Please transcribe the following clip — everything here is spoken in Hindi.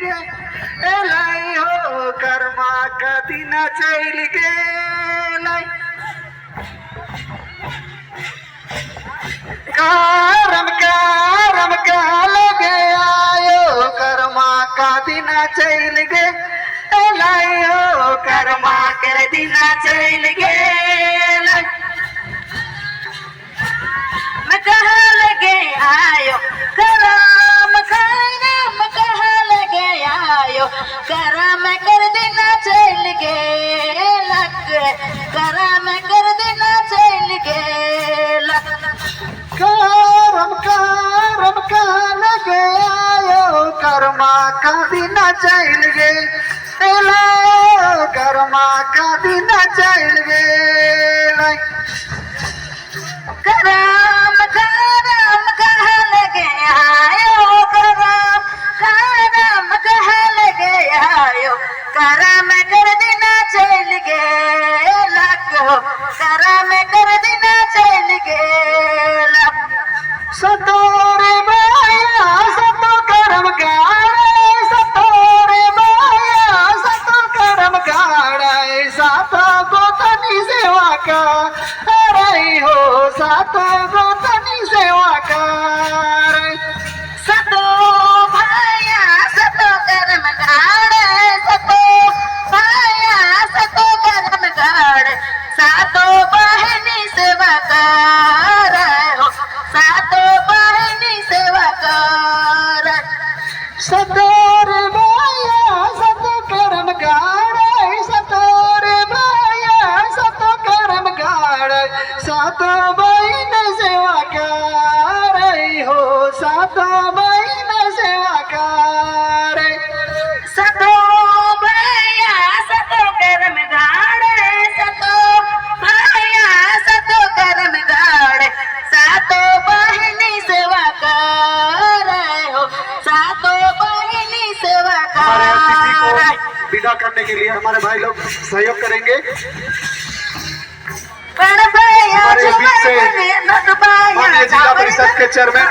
गे एलाई हो कर्मा का दिन चल गेलाई करम का लगे आयो कर्मा का दिन चल गे एलाई हो कर्मा के दिन चल गेलाई मैं कहाँ लगे आयो करम कहाँ लगे आयो करम कर देना चल गे लग करम कर देना चल गे लग करम का लगे आयो कर्मा का दिन चल गे एलाई कर्मा का दिन चल गे करम कहाँ लगे आयो करम कहाँ लगे आयो करम कर देना चल गे लग करम कर देना चल गे लग सतोरे माया सतो कर्म गाड़े सतोरे माया सतो कर्म गाड़े सातो गोतनी सेवा का रही हो सातो गोतनी सेवा कर सतो भाया सतो कर्म गाड़े सतो भाया सतो कर्म गाड़े सातो बहनी सेवा कर हो सातो बहनी सेवा कर सतोरे माया सतो कर्म गाड़े सतोरे माया सतो कर्म गाड़े सातो बहन सेवा कर रही हो सातो बहन सेवा कर सतो भाया सतो कर्म गाड़े सतो भाया सतो कर्म गाड़े सातो बहनी सेवा कर हो सातो बहनी सेवा हमारे अतिथि कर को विदा करने के लिए हमारे भाई लोग सहयोग करेंगे। हमारे हमारे बीच से माननीय जिला परिषद के चेयरमैन